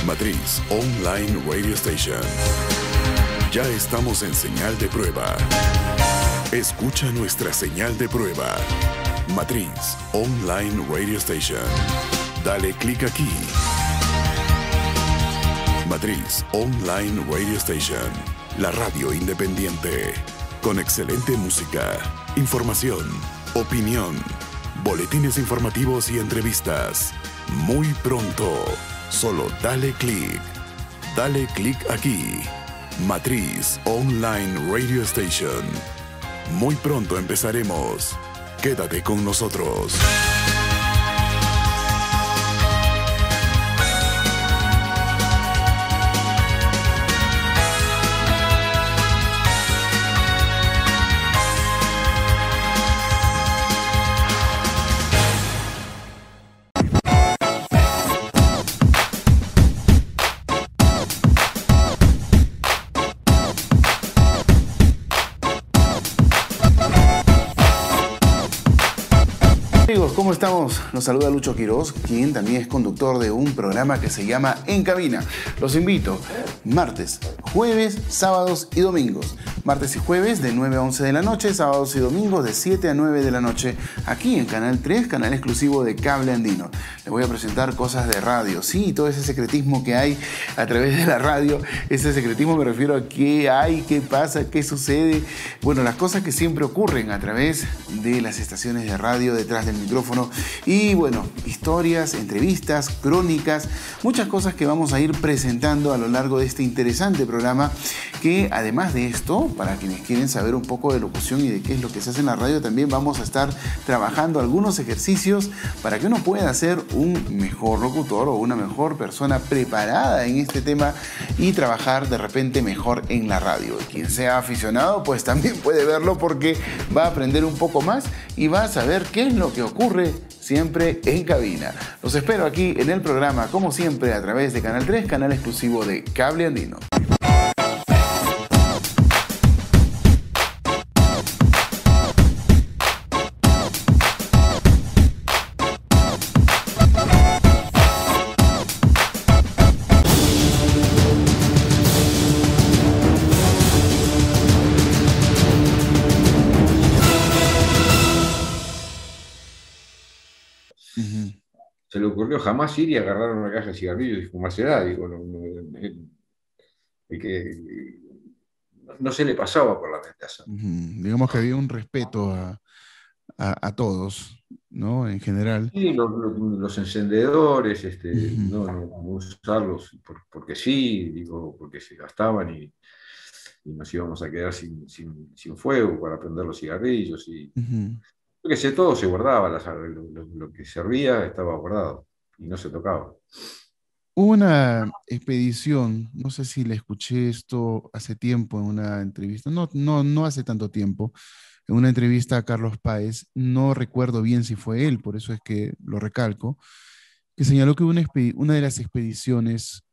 Matriz Online Radio Station. Ya estamos en señal de prueba. Escucha nuestra señal de prueba. Matriz Online Radio Station. Dale clic aquí. Matriz Online Radio Station. La radio independiente. Con excelente música, información, opinión, boletines informativos y entrevistas. Muy pronto. Solo dale clic. Dale clic aquí. Matriz Online Radio Station. Muy pronto empezaremos. Quédate con nosotros. Amigos, ¿cómo estamos? Nos saluda Lucho Quiroz, quien también es conductor de un programa que se llama En Cabina. Los invito martes, jueves, sábados y domingos. Martes y jueves de 9 a 11 de la noche, sábados y domingos de 7 a 9 de la noche, aquí en Canal 3, canal exclusivo de Cable Andino. Les voy a presentar cosas de radio, sí, todo ese secretismo que hay a través de la radio. Ese secretismo me refiero a qué hay, qué pasa, qué sucede. Bueno, las cosas que siempre ocurren a través de las estaciones de radio, detrás del micrófono. Y bueno, historias, entrevistas, crónicas, muchas cosas que vamos a ir presentando a lo largo de este interesante programa, que además de esto, para quienes quieren saber un poco de locución y de qué es lo que se hace en la radio, también vamos a estar trabajando algunos ejercicios para que uno pueda ser un mejor locutor o una mejor persona preparada en este tema y trabajar de repente mejor en la radio. Quien sea aficionado, pues también puede verlo, porque va a aprender un poco más y va a saber qué es lo que ocurre siempre en cabina. Los espero aquí en el programa, como siempre, a través de Canal 3, canal exclusivo de Cable Andino. Se le ocurrió jamás ir y agarrar una caja de cigarrillos y fumársela. Digo, que no se le pasaba por la mente eso. Digamos que había un respeto a todos, ¿no? En general. Sí, los encendedores, no usarlos porque sí, digo, porque se gastaban y nos íbamos a quedar sin fuego para prender los cigarrillos. Yo qué sé, todo se guardaba, lo que servía estaba guardado y no se tocaba. Hubo una expedición, no sé si le escuché esto hace tiempo en una entrevista, no hace tanto tiempo, en una entrevista a Carlos Páez, no recuerdo bien si fue él, por eso es que lo recalco, que señaló que una de las expediciones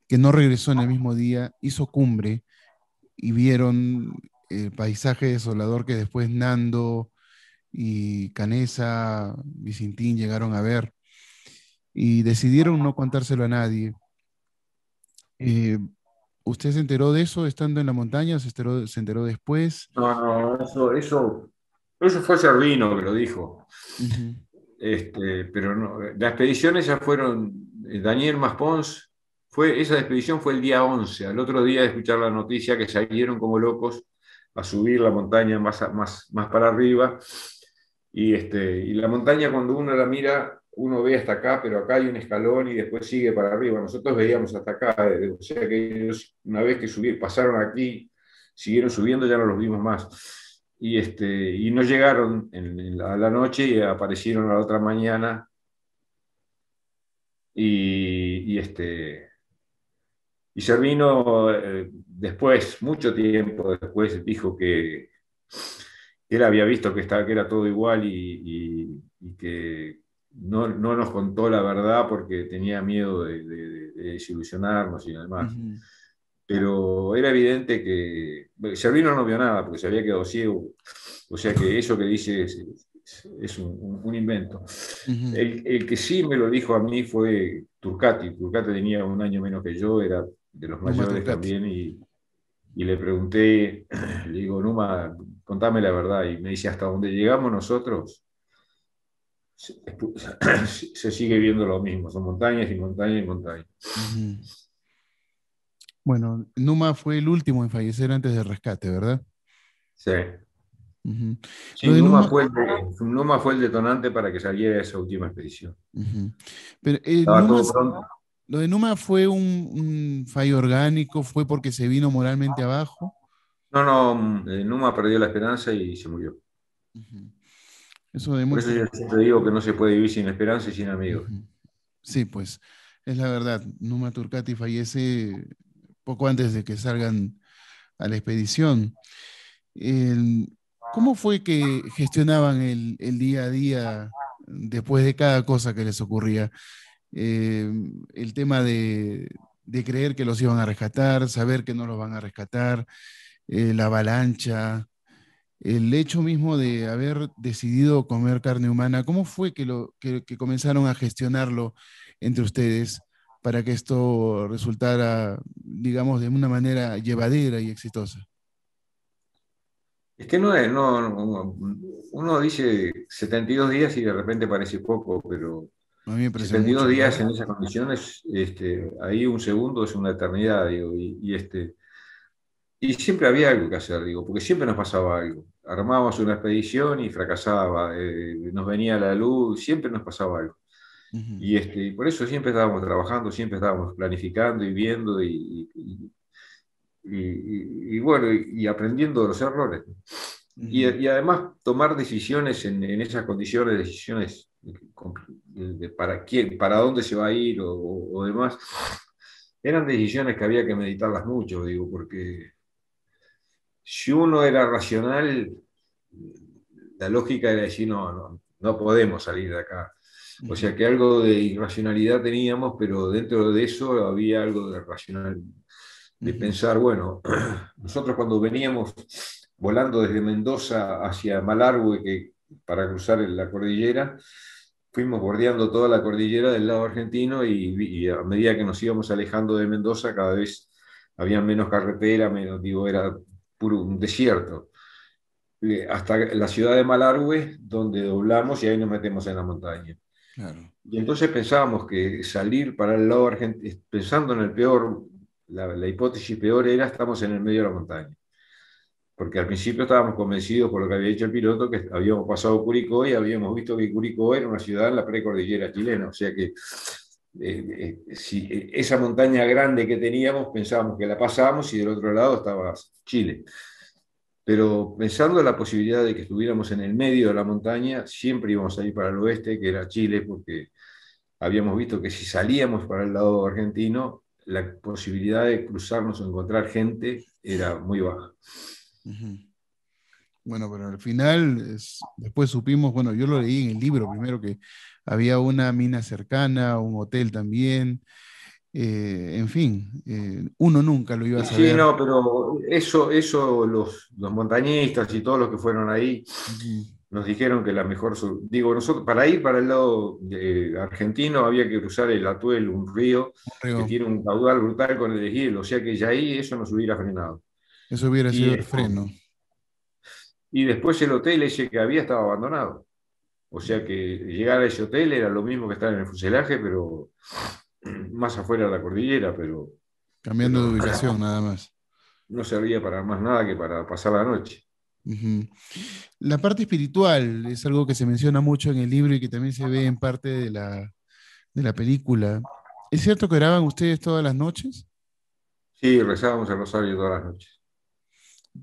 que no regresó en el mismo día hizo cumbre y vieron el paisaje desolador que después Nando y Canesa, Vicintín llegaron a ver, y decidieron no contárselo a nadie. ¿Usted se enteró de eso estando en la montaña o se enteró después? No, eso fue Servino que lo dijo. Pero no, las expediciones ya fueron, Daniel Maspons, esa expedición fue el día 11, al otro día de escuchar la noticia que salieron como locos a subir la montaña más para arriba. Y la montaña, cuando uno la mira, uno ve hasta acá, pero acá hay un escalón y después sigue para arriba. Nosotros veíamos hasta acá, o sea que ellos, una vez que pasaron aquí, siguieron subiendo, ya no los vimos más. Y no llegaron a la noche y aparecieron a la otra mañana. Y Servino, después, mucho tiempo después, dijo que él había visto que era todo igual y que no nos contó la verdad porque tenía miedo de desilusionarnos y demás. Pero era evidente que Servino no vio nada porque se había quedado ciego. O sea que eso que dice es un invento. Ujú. El que sí me lo dijo a mí fue Turcati. Turcati tenía un año menos que yo, era de los Numa mayores Turcati. también, y le pregunté, le digo, Numa, contame la verdad, y me dice, hasta donde llegamos nosotros, se, se sigue viendo lo mismo, son montañas y montañas y montañas. Ujú. Bueno, Numa fue el último en fallecer antes del rescate, ¿verdad? Sí. Ujú. Lo Sí, de Numa Numa, fue, Numa fue el detonante para que saliera esa última expedición. ujú. Pero Estaba todo pronto. lo de Numa fue un fallo orgánico, fue porque se vino moralmente abajo. No, no, Numa perdió la esperanza y se murió. Ujú. Eso Por eso demuestra. yo siempre digo que no se puede vivir sin esperanza y sin amigos. Ujú. Sí, pues es la verdad. Numa Turcati fallece poco antes de que salgan a la expedición. El- ¿Cómo fue que gestionaban el día a día después de cada cosa que les ocurría? Eh, el tema de creer que los iban a rescatar, saber que no los van a rescatar, la avalancha, el hecho mismo de haber decidido comer carne humana. ¿Cómo fue que comenzaron a gestionarlo entre ustedes para que esto resultara, digamos, de una manera llevadera y exitosa? Es que no es, uno dice 72 días y de repente parece poco, pero A mí me parece 72 mucho, la días verdad. en esas condiciones, ahí un segundo es una eternidad, digo, y siempre había algo que hacer, digo, porque siempre nos pasaba algo. Armábamos una expedición y fracasaba, nos venía la luz, siempre nos pasaba algo. Ujú, Y por eso siempre estábamos trabajando, siempre estábamos planificando y viendo y bueno, y aprendiendo de los errores. ujú, Y además tomar decisiones en esas condiciones, decisiones de para quién, para dónde se va a ir o demás, eran decisiones que había que meditarlas mucho, digo, porque si uno era racional, la lógica era decir, no podemos salir de acá. O ujú, sea que algo de irracionalidad teníamos, pero dentro de eso había algo de racional, de ujú. pensar, bueno, nosotros cuando veníamos volando desde Mendoza hacia Malargüe para cruzar la cordillera, fuimos bordeando toda la cordillera del lado argentino y a medida que nos íbamos alejando de Mendoza, cada vez había menos carretera, menos, digo, era puro un desierto. Hasta la ciudad de Malargüe, donde doblamos y ahí nos metemos en la montaña. Claro. Y entonces pensábamos que salir para el lado argentino, pensando en el peor, la hipótesis peor era estamos en el medio de la montaña. Porque al principio estábamos convencidos por lo que había dicho el piloto que habíamos pasado Curicó y habíamos visto que Curicó era una ciudad en la precordillera chilena. O sea que si esa montaña grande que teníamos pensábamos que la pasábamos y del otro lado estaba Chile. Pero pensando en la posibilidad de que estuviéramos en el medio de la montaña, siempre íbamos a ir para el oeste, que era Chile, porque habíamos visto que si salíamos para el lado argentino, la posibilidad de cruzarnos o encontrar gente era muy baja. Ujú. Bueno, pero al final, después supimos, bueno, yo lo leí en el libro primero que había una mina cercana, un hotel también, en fin, uno nunca lo iba a Sí, saber. no, pero eso los montañistas y todos los que fueron ahí Ujú. nos dijeron que la mejor, digo, nosotros para ir para el lado argentino había que cruzar el Atuel, un río Un que río. tiene un caudal brutal con el deshielo, o sea que ya ahí eso nos hubiera frenado. Eso hubiera Y, sido el este, freno. y después el hotel ese que había estaba abandonado. O sea que llegar a ese hotel era lo mismo que estar en el fuselaje, pero más afuera de la cordillera, Cambiando de pero ubicación nada más. no servía para más nada que para pasar la noche. Ujú. La parte espiritual es algo que se menciona mucho en el libro y que también se ve en parte de la película. ¿Es cierto que oraban ustedes todas las noches? Sí, rezábamos el rosario todas las noches.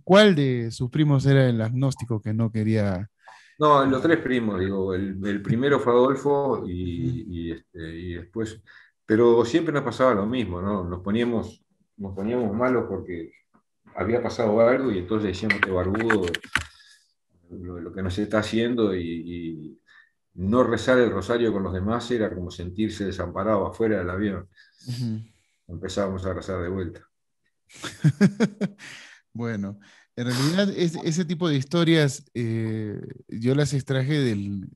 ¿Cuál de sus primos era el agnóstico que no quería? No, los tres primos, digo, el primero fue Adolfo Ujú, y después, pero siempre nos pasaba lo mismo, ¿no? Nos poníamos malos porque había pasado algo y entonces decíamos que barbudo lo que nos está haciendo y no rezar el rosario con los demás era como sentirse desamparado afuera del avión. ujú. Empezábamos a rezar de vuelta. Bueno, En realidad, ese tipo de historias yo las extraje del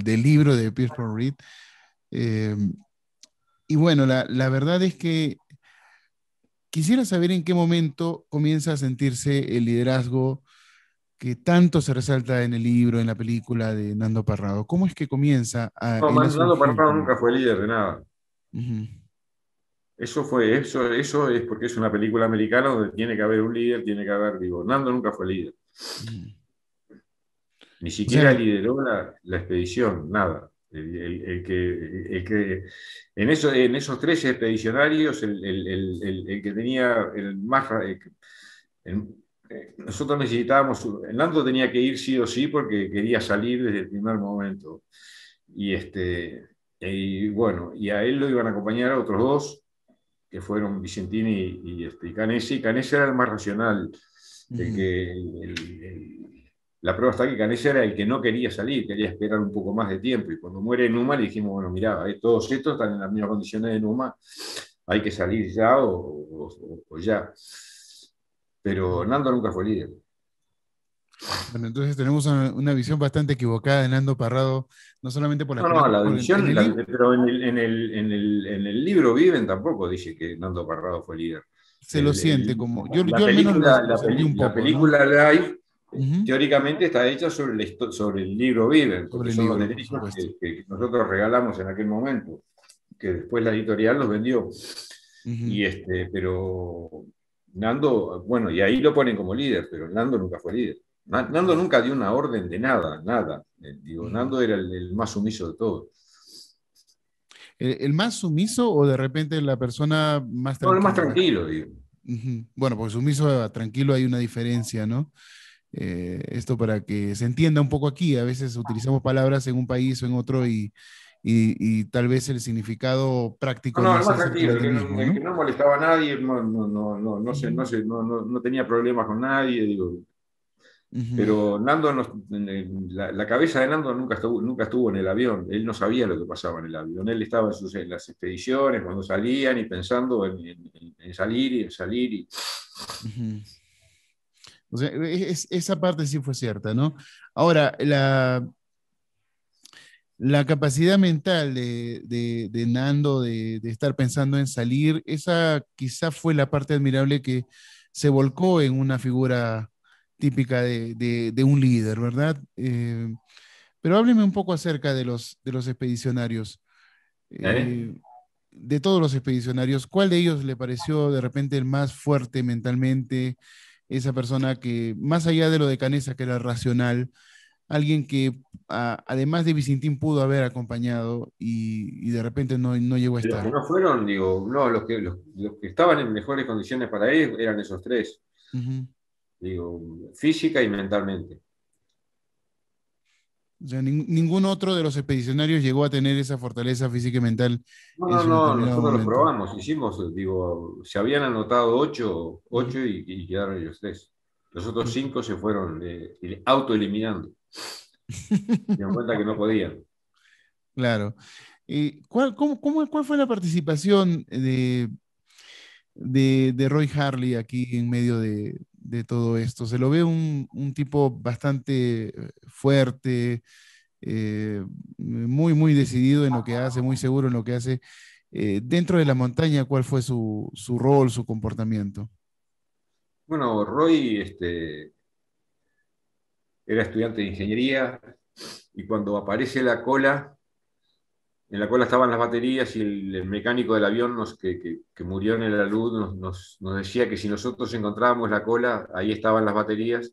libro de Pierce Paul Reed. eh, y bueno, la verdad es que quisiera saber en qué momento comienza a sentirse el liderazgo que tanto se resalta en el libro, en la película de Nando Parrado. ¿Cómo es que comienza a No, él a Nando surgir Parrado como... nunca fue líder de nada. Ujú, Eso es porque es una película americana donde tiene que haber un líder, tiene que haber, digo, Nando nunca fue líder. ujú. Ni O sea, siquiera lideró la expedición, nada. En esos tres expedicionarios, el que tenía el más. El- nosotros necesitábamos. Nando tenía que ir sí o sí porque quería salir desde el primer momento. Y bueno, y a él lo iban a acompañar a otros dos, que fueron Vicentini y Canesi. Canesi era el más racional, el ujú. que la prueba está que Canesi era el que no quería salir, quería esperar un poco más de tiempo. Y cuando muere Numa le dijimos, bueno, mirá, todos estos están en las mismas condiciones de Numa, hay que salir ya o ya. Pero Nando nunca fue líder. Bueno, entonces tenemos una visión bastante equivocada de Nando Parrado, no solamente por la No, no, película, la porque en división, el libro pero en el libro Viven tampoco dice que Nando Parrado fue líder. se lo siente como, yo al menos lo sentí un La poco, ¿no? película Live Ujú. teóricamente está hecha sobre, sobre el libro Viven, porque Sobre el son los libro, por derechos supuesto. que nosotros regalamos en aquel momento, que después la editorial los vendió. Ujú. Pero Nando, bueno, y ahí lo ponen como líder, pero Nando nunca fue líder. Nando nunca dio una orden de nada, nada. Digo, Ujú. Nando era el más sumiso de todos. El más sumiso o de repente la persona más No, el más tranquila? tranquilo, digo. Ujú. Bueno, pues sumiso a tranquilo hay una diferencia, ¿no? Esto para que se entienda un poco aquí. A veces utilizamos palabras en un país o en otro y tal vez el significado No, práctico no, no el es más tranquilo, exactamente el mismo, el que ¿no? no molestaba a nadie, Ujú, no tenía problemas con nadie, digo. ujú. Pero Nando, la cabeza de Nando nunca estuvo en el avión, él no sabía lo que pasaba en el avión, él estaba en las expediciones, cuando salían y pensando en salir y en salir. Ujú. O sea, esa parte sí fue cierta, ¿no? Ahora, la capacidad mental de Nando de estar pensando en salir, esa quizá fue la parte admirable que se volcó en una figura típica de un líder, ¿verdad? Pero hábleme un poco acerca de los expedicionarios. ¿Eh? Eh, de todos los expedicionarios, ¿cuál de ellos le pareció de repente el más fuerte mentalmente? Esa persona que, más allá de lo de Canesa, que era racional, alguien que además de Vicentín pudo haber acompañado y de repente no llegó a Los que estar. no fueron, digo, no, los que estaban en mejores condiciones para ir eran esos tres, Ujú. digo, física y mentalmente. O sea, ningún otro de los expedicionarios llegó a tener esa fortaleza física y mental No, en no, su no, determinado nosotros los momento. probamos, digo, se habían anotado Ujú. ocho y quedaron ellos tres. Los otros cinco se fueron autoeliminando. Se dieron cuenta que no podían. Claro. ¿Cuál fue la participación de Roy Harley aquí en medio de todo esto? Se lo ve un tipo bastante fuerte, muy decidido en lo que hace, muy seguro en lo que hace. Dentro de la montaña, ¿cuál fue su rol, su comportamiento? Bueno, Roy era estudiante de ingeniería y cuando aparece la cola, en la cola estaban las baterías y el mecánico del avión que murió en el alud nos decía que si nosotros encontrábamos la cola, ahí estaban las baterías.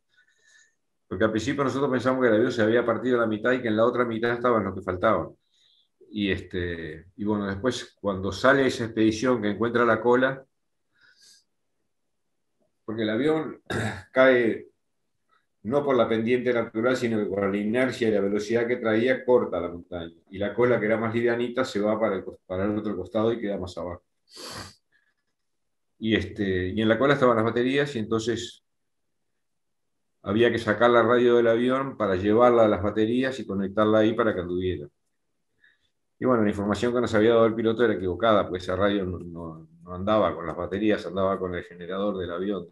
Porque al principio nosotros pensamos que el avión se había partido a la mitad y que en la otra mitad estaban los que faltaban. Y bueno, después cuando sale esa expedición que encuentra la cola, porque el avión cae no por la pendiente natural, sino que por la inercia y la velocidad que traía, corta la montaña. Y la cola, que era más livianita, se va para el otro costado y queda más abajo. Y en la cola estaban las baterías y entonces había que sacar la radio del avión para llevarla a las baterías y conectarla ahí para que anduviera. Y bueno, la información que nos había dado el piloto era equivocada, pues esa radio no andaba con las baterías, andaba con el generador del avión,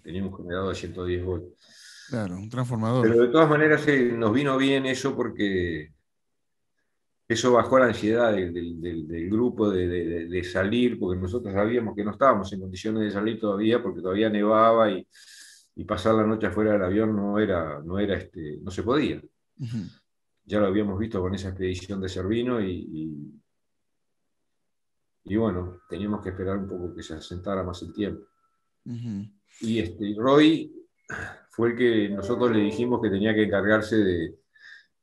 tenía un generador de 110 volts. Claro, un transformador. Pero de todas maneras nos vino bien eso porque eso bajó la ansiedad del grupo de salir, porque nosotros sabíamos que no estábamos en condiciones de salir todavía, porque todavía nevaba y pasar la noche afuera del avión no se podía. Ujú. Ya lo habíamos visto con esa expedición de Cervino y bueno, teníamos que esperar un poco que se asentara más el tiempo. Ujú. Y Roy fue el que nosotros le dijimos que tenía que encargarse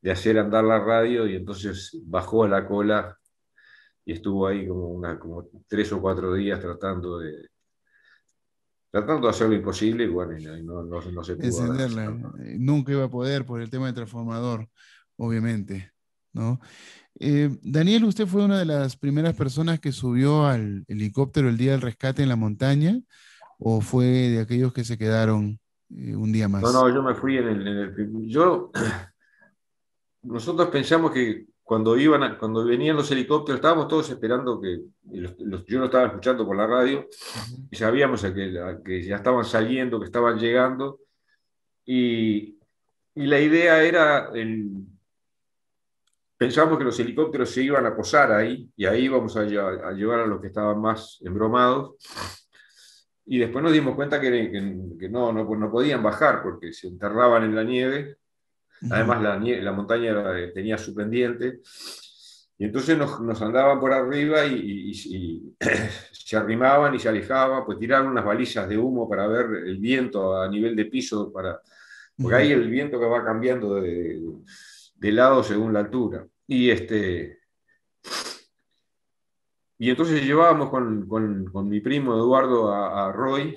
de hacer andar la radio, y entonces bajó a la cola y estuvo ahí como 3 o 4 días tratando de hacer lo imposible, y bueno, y no se pudo hacer Encenderla. nada. Nunca iba a poder por el tema del transformador, obviamente, ¿no? Daniel, ¿usted fue una de las primeras personas que subió al helicóptero el día del rescate en la montaña o fue de aquellos que se quedaron un día No, más? no, yo me fui nosotros pensamos que cuando venían los helicópteros, estábamos todos esperando yo lo estaba escuchando por la radio, Ujú. y sabíamos que ya estaban saliendo, que estaban llegando, y la idea era, pensamos que los helicópteros se iban a posar ahí, y ahí íbamos a llevar a los que estaban más embromados, y después nos dimos cuenta que no podían bajar porque se enterraban en la nieve. Ujú. Además, la montaña tenía su pendiente, y entonces nos andaban por arriba y se arrimaban y se alejaban, pues tiraban unas balizas de humo para ver el viento a nivel de piso, porque Ujú. ahí el viento que va cambiando de lado según la altura. Y entonces llevábamos con mi primo Eduardo a Roy.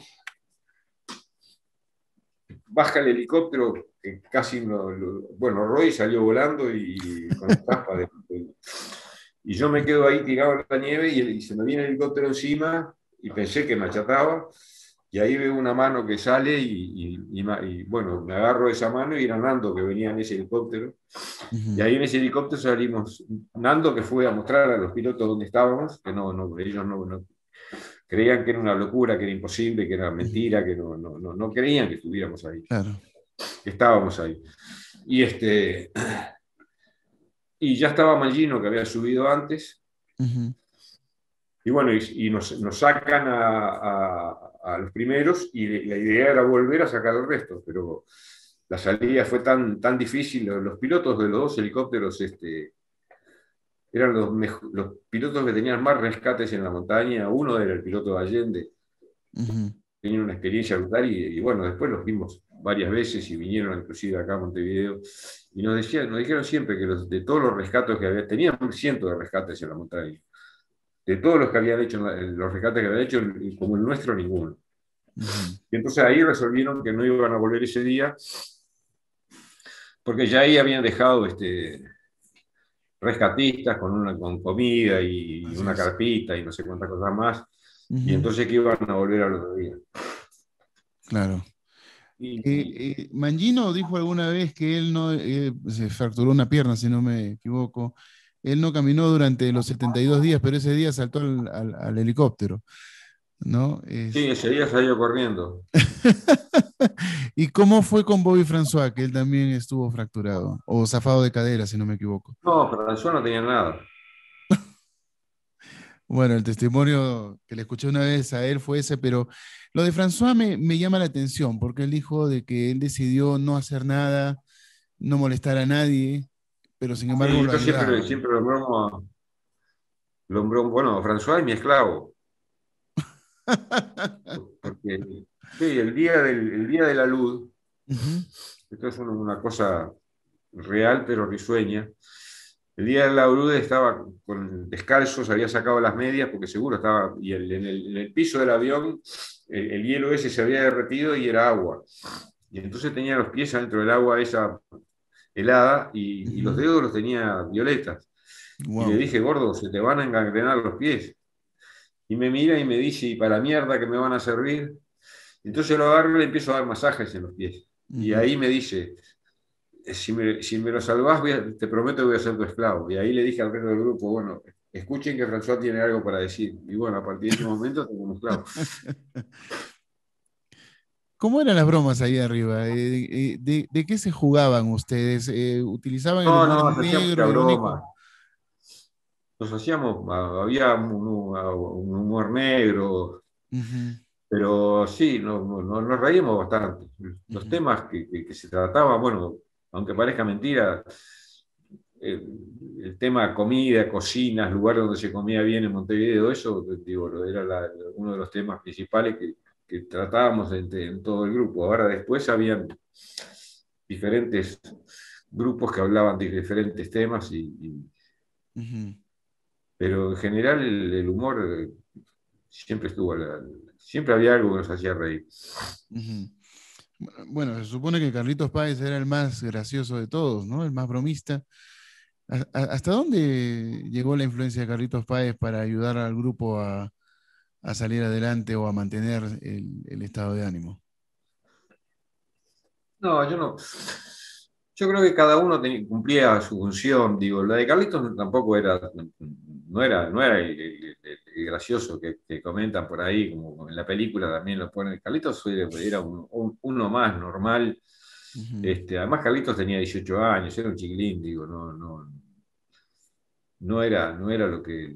Baja el helicóptero, que casi bueno, Roy salió volando y con la trampa y yo me quedo ahí tirado en la nieve, y se me viene el helicóptero encima, y pensé que me achataba, y ahí veo una mano que sale bueno, me agarro esa mano y era Nando que venía en ese helicóptero. Y Ujú. ahí en ese helicóptero salimos Nando, que fue a mostrar a los pilotos dónde estábamos, que ellos no creían que era una locura, que era imposible, que era Ujú. mentira, que no creían que estuviéramos ahí, Claro. que estábamos ahí. Y, y ya estaba Mangino, que había subido antes, Ujú. y bueno, y nos sacan a los primeros, y la idea era volver a sacar el resto, pero la salida fue tan difícil. Los pilotos de los dos helicópteros eran los pilotos que tenían más rescates en la montaña. Uno era el piloto de Allende, Ujú. tenía una experiencia brutal, y bueno, después los vimos varias veces y vinieron inclusive acá a Montevideo, y nos dijeron siempre que de todos los rescates que había, tenían cientos de rescates en la montaña, de todos los que habían hecho, los rescates que habían hecho, como el nuestro, ninguno. Ujú. Y entonces ahí resolvieron que no iban a volver ese día, porque ya ahí habían dejado rescatistas con comida y Así una es. carpita y no sé cuántas cosas más, y Ujú. entonces que iban a volver al otro día. Claro. Y Mangino dijo alguna vez que él no se fracturó una pierna, si no me equivoco. Él no caminó durante los 72 días, pero ese día saltó al helicóptero, ¿no? sí, ese día salió corriendo. ¿Y cómo fue con Bobby François, que él también estuvo fracturado o zafado de cadera, si no me equivoco? No, François no tenía nada. Bueno, el testimonio que le escuché una vez a él fue ese, pero lo de François me llama la atención porque él dijo de que él decidió no hacer nada, no molestar a nadie, pero sin embargo Sí, lo yo siempre, ayudaban. siempre bueno, François es mi esclavo, porque sí, el día de la luz, Ujú. esto es una cosa real pero risueña. El día de la luz estaba descalzo, se había sacado las medias porque seguro estaba, y en el piso del avión el hielo ese se había derretido y era agua. Y entonces tenía los pies adentro del agua esa helada, y los Ujú. dedos los tenía violetas. Y le Wow. dije, gordo, se te van a engangrenar los pies. Y me mira y me dice, ¿y para mierda que me van a servir? Entonces lo agarro y le empiezo a dar masajes en los pies. Y Ujú. ahí me dice, si me lo salvás, te prometo que voy a ser tu esclavo. Y ahí le dije al resto del grupo, bueno, escuchen que François tiene algo para decir. Y bueno, a partir de ese momento tenemos claro. ¿Cómo eran las bromas ahí arriba? ¿De qué se jugaban ustedes? ¿Utilizaban el No, humor no, nos hacíamos mucha negro, irónico? broma. Nos hacíamos, había un humor negro, Ujú, pero sí, nos reímos bastante. Los ujú, temas que se trataban, bueno, aunque parezca mentira, el, el tema comida, cocinas, lugar donde se comía bien en Montevideo, eso digo, era uno de los temas principales que tratábamos en todo el grupo. Ahora después habían diferentes grupos que hablaban de diferentes temas, ujú, pero en general el humor siempre estuvo, siempre había algo que nos hacía reír. ujú. Bueno, se supone que Carlitos Páez era el más gracioso de todos, ¿no? El más bromista. ¿Hasta dónde llegó la influencia de Carlitos Páez para ayudar al grupo a salir adelante o a mantener el estado de ánimo? No, yo no. Yo creo que cada uno cumplía su función. Digo, la de Carlitos tampoco era, no era el gracioso que comentan por ahí, como en la película también lo ponen. Carlitos era uno más normal. Ujú, Además, Carlitos tenía 18 años, era un chiquilín, digo, no era lo que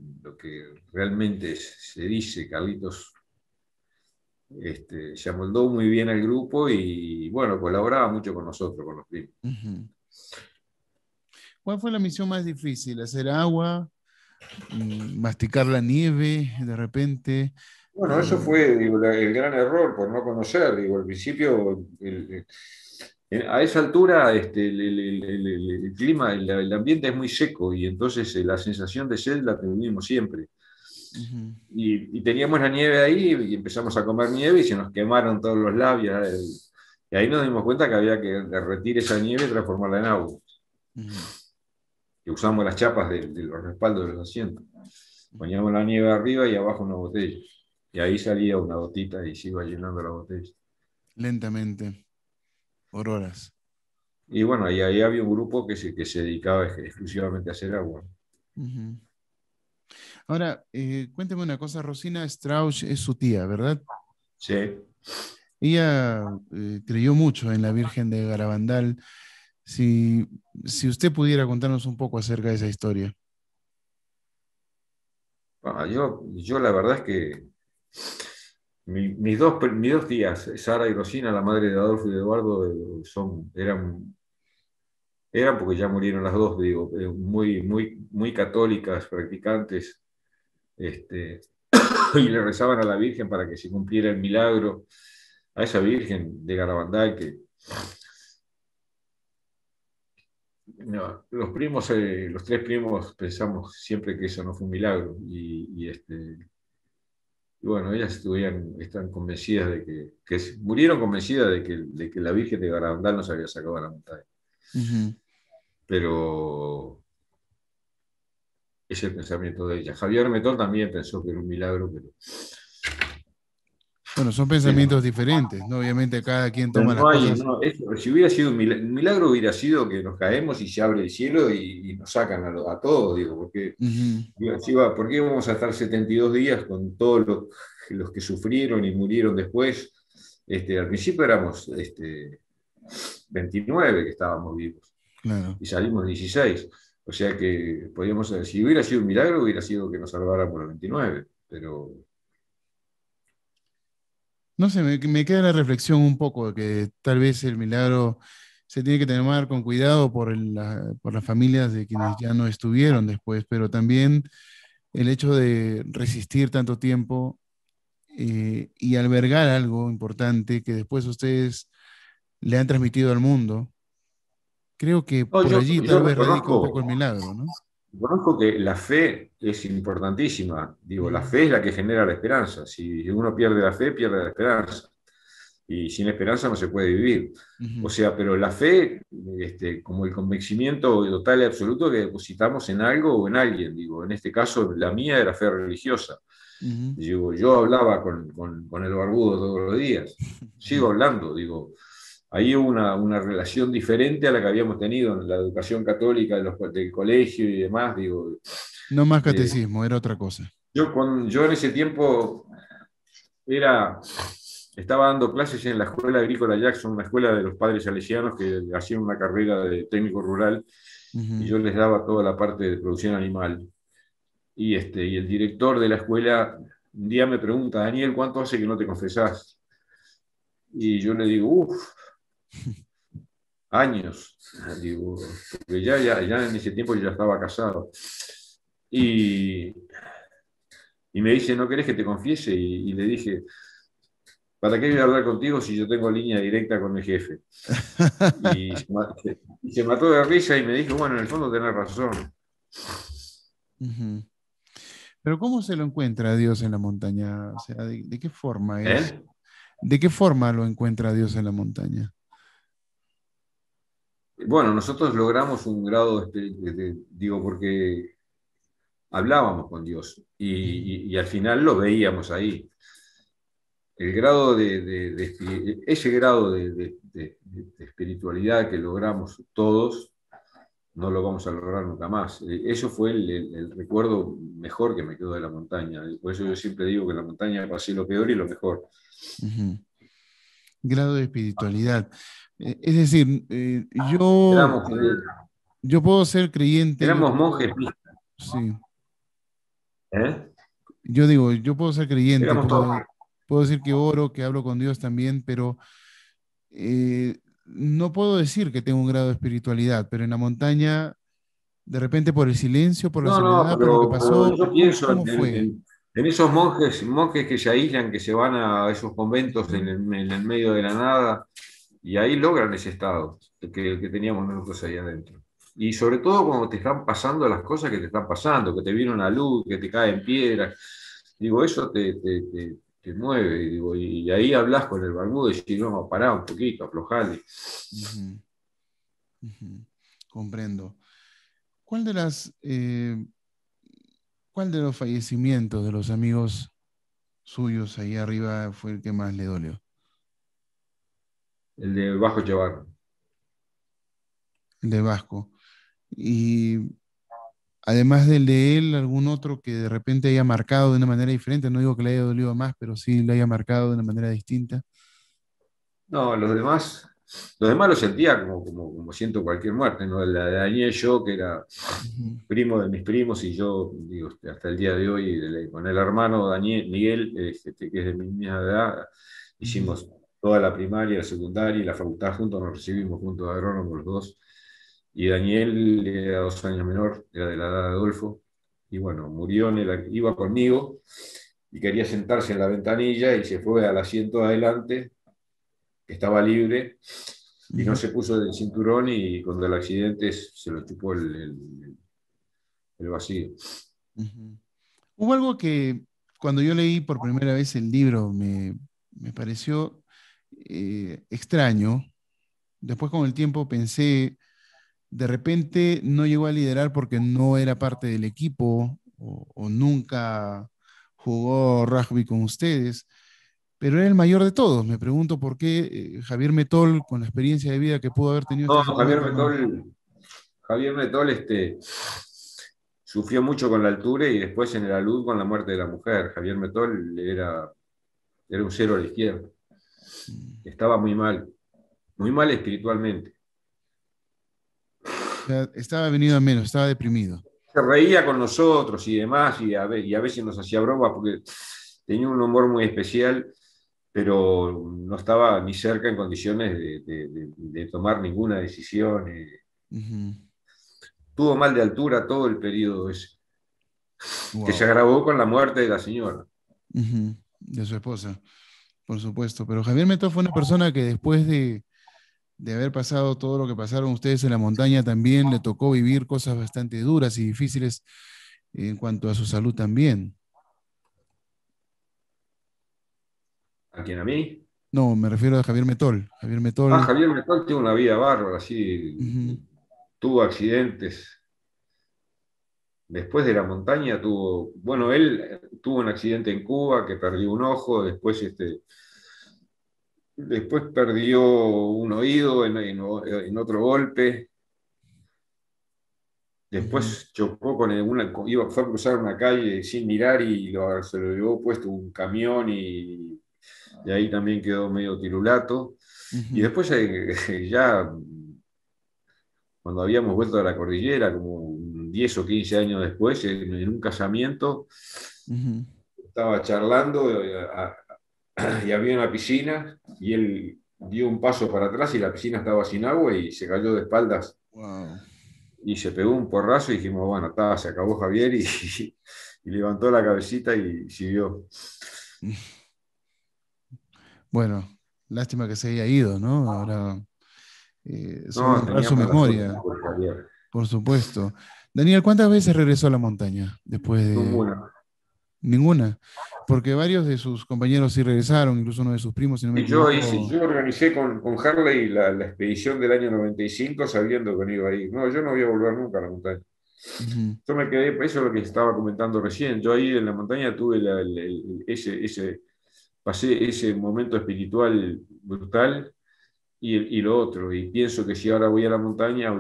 realmente se dice. Carlitos se amoldó muy bien al grupo y bueno, colaboraba mucho con nosotros, con los primos. ujú. ¿Cuál fue la misión más difícil? ¿Hacer agua? ¿Masticar la nieve de repente? Bueno, eso Eh, fue, digo, el gran error por no conocer. Digo, al principio, a esa altura, el clima, el ambiente es muy seco y entonces la sensación de sed la tuvimos siempre. ujú, Y teníamos la nieve ahí y empezamos a comer nieve y se nos quemaron todos los labios. Y ahí nos dimos cuenta que había que derretir esa nieve y transformarla en agua. ujú, Que usamos las chapas de los respaldos de los asientos. Poníamos la nieve arriba y abajo una botella. Y ahí salía una gotita y se iba llenando la botella. lentamente, por horas. Y bueno, ahí había un grupo que se dedicaba exclusivamente a hacer agua. Ujú. Ahora, cuénteme una cosa, Rosina Strauch es su tía, ¿verdad? Sí. Ella creyó mucho en la Virgen de Garabandal. Si, si usted pudiera contarnos un poco acerca de esa historia. Ah, yo la verdad es que mis dos tías, Sara y Rosina, la madre de Adolfo y de Eduardo, eran porque ya murieron las dos, digo, muy, muy, muy católicas, practicantes, este, y le rezaban a la Virgen para que se cumpliera el milagro, a esa Virgen de Garabandal que no, los tres primos pensamos siempre que eso no fue un milagro y bueno, ellas están convencidas murieron convencidas de que la Virgen de Garabandal nos había sacado a la montaña. Ujú. Pero ese es el pensamiento de ella. Javier Metón también pensó que era un milagro, Bueno, son pero pensamientos diferentes, ¿no? Obviamente cada quien Pero toma las no hay, cosas. no, si hubiera sido un milagro hubiera sido que nos caemos y se abre el cielo y nos sacan a todos, digo, porque Ujú, digo, ¿por qué íbamos a estar 72 días con todos los que sufrieron y murieron después? Al principio éramos 29 que estábamos vivos claro. y salimos 16. O sea que si hubiera sido un milagro, hubiera sido que nos salváramos los 29. Pero No sé, me queda la reflexión un poco de que tal vez el milagro se tiene que tomar con cuidado por las familias de quienes ya no estuvieron después, pero también el hecho de resistir tanto tiempo y albergar algo importante que después ustedes le han transmitido al mundo, creo que no, por allí yo tal vez radica un poco reconozco. el milagro, ¿no? Conozco que la fe es importantísima. Digo, la Ujú, fe es la que genera la esperanza. Si uno pierde la fe, pierde la esperanza. Y sin esperanza no se puede vivir. O ujú, sea, pero la fe, como el convencimiento total y absoluto que depositamos en algo o en alguien. Digo, en este caso, la mía era fe religiosa. ujú, Digo, yo hablaba con el barbudo todos los días. Sigo ujú, hablando, digo. Ahí hubo una relación diferente a la que habíamos tenido en la educación católica del colegio y demás, digo, No más de- catecismo, era otra cosa. yo en ese tiempo estaba dando clases en la Escuela Agrícola Jackson, una escuela de los padres salesianos que hacían una carrera de técnico rural, y Ujú. yo les daba toda la parte de producción animal. Y el director de la escuela un día me pregunta: Daniel, ¿cuánto hace que no te confesás? Y yo le digo: uff, años. Digo, porque ya en ese tiempo yo ya estaba casado. Y, y me dice: ¿no querés que te confiese? Y le dije: ¿para qué voy a hablar contigo si yo tengo línea directa con mi jefe? Y se mató de risa y me dijo: bueno, en el fondo tenés razón. Ujú. Pero ¿cómo se lo encuentra a Dios en la montaña? O sea, ¿de qué forma es? ¿Eh? ¿De qué forma lo encuentra Dios en la montaña? Bueno, nosotros logramos un grado, digo, porque hablábamos con Dios Ujú. y al final lo veíamos ahí. El grado ese grado de espiritualidad que logramos todos, no lo vamos a lograr nunca más. Eso fue el recuerdo mejor que me quedó de la montaña. Por eso yo siempre digo que en la montaña pasé lo peor y lo mejor. Ujú. Grado de espiritualidad. Es decir, yo, Éramos, yo puedo ser creyente, yo éramos monjes, puedo, sí, ¿eh? yo digo, yo puedo ser creyente, Éramos todos. puedo decir que oro, que hablo con Dios también, pero no puedo decir que tengo un grado de espiritualidad, pero en la montaña, de repente por el silencio, por la No, no, soledad, por lo que pero pasó, yo pienso ¿cómo fue? en esos monjes que se aíslan, que se van a esos conventos en el medio de la nada, y ahí logran ese estado que teníamos nosotros ahí adentro. Y sobre todo cuando te están pasando las cosas que te están pasando, que te viene una luz, que te caen piedras, digo, eso te mueve, digo, y ahí hablas con el barbudo y decís: no, pará un poquito, aflojale. Ujú, ujú, comprendo. ¿Cuál de las, cuál de los fallecimientos de los amigos suyos ahí arriba fue el que más le dolió? El de Bajo Chavarro. El de Vasco. Y además del de él, algún otro que de repente haya marcado de una manera diferente, no digo que le haya dolido más, pero sí le haya marcado de una manera distinta. No, los demás lo sentía como siento cualquier muerte, ¿no? La de Daniel, yo, que era Ujú, primo de mis primos, y yo, digo, hasta el día de hoy, con el hermano Daniel, Miguel, que es de mi misma edad, ujú, hicimos toda la primaria, la secundaria y la facultad juntos, nos recibimos juntos de agrónomos los dos. Y Daniel era 2 años menor, era de la edad de Adolfo, y bueno, murió, iba conmigo y quería sentarse en la ventanilla y se fue al asiento de adelante, que estaba libre, y no ujú, se puso el cinturón, y cuando el accidente se lo chupó el vacío. ujú. Hubo algo que cuando yo leí por primera vez el libro me pareció extraño. Después con el tiempo pensé, de repente no llegó a liderar porque no era parte del equipo o nunca jugó rugby con ustedes, pero era el mayor de todos. Me pregunto por qué Javier Metol, con la experiencia de vida que pudo haber tenido No, hasta ese momento, no. Javier Metol sufrió mucho con la altura y después en el alud con la muerte de la mujer. Javier Metol era un cero a la izquierda. Mm. Estaba muy mal espiritualmente. O sea, estaba venido a menos, estaba deprimido. Se reía con nosotros y demás, y a veces nos hacía bromas porque tenía un humor muy especial, pero no estaba ni cerca en condiciones de tomar ninguna decisión. Ujú. Tuvo mal de altura todo el periodo ese, que se Wow. agravó con la muerte de la señora. Ujú. De su esposa, por supuesto. Pero Javier Metol fue una persona que después de haber pasado todo lo que pasaron ustedes en la montaña, también le tocó vivir cosas bastante duras y difíciles en cuanto a su salud también. ¿A quién? ¿A mí? No, me refiero a Javier Metol. Javier Ah, Metol. Javier Metal tiene una vida bárbara, así, Ujú, tuvo accidentes. Después de la montaña bueno, él tuvo un accidente en Cuba que perdió un ojo, después perdió un oído en otro golpe. Ujú. Después chocó con fue a cruzar una calle sin mirar y se lo llevó puesto un camión y ahí también quedó medio tirulato. Y Ujú. después ya cuando habíamos vuelto a la cordillera, como 10 o 15 años después, en un casamiento, Ujú. estaba charlando y había una piscina y él dio un paso para atrás y la piscina estaba sin agua y se cayó de espaldas Wow. y se pegó un porrazo y dijimos, bueno, está, se acabó Javier y levantó la cabecita y siguió. Bueno, lástima que se haya ido, ¿no? Ahora, solo No, honrar su teníamos la suerte memoria, por Javier. por supuesto. Daniel, ¿cuántas veces regresó a la montaña después de Bueno, ninguna? Porque varios de sus compañeros sí regresaron, incluso uno de sus primos, si no me y equivoco. yo organicé con Harley la expedición del año 95 sabiendo que no iba a ir. No, yo no voy a volver nunca a la montaña. Ujú. Yo me quedé, eso es lo que estaba comentando recién. Yo ahí en la montaña tuve pasé ese momento espiritual brutal y lo otro. Y pienso que si ahora voy a la montaña,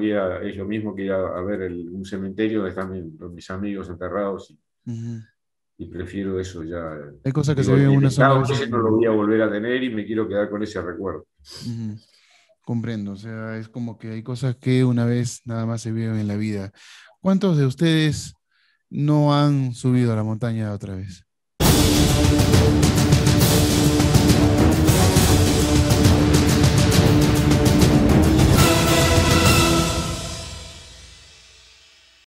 es lo mismo que ir a ver un cementerio donde están mis amigos enterrados Ujú. y prefiero eso ya. Hay cosas que se Digo, viven el una sola estado vez en ese la no lo vida. voy a volver a tener y me quiero quedar con ese recuerdo. Ujú. Comprendo, o sea, es como que hay cosas que una vez nada más se viven en la vida. ¿Cuántos de ustedes no han subido a la montaña otra vez?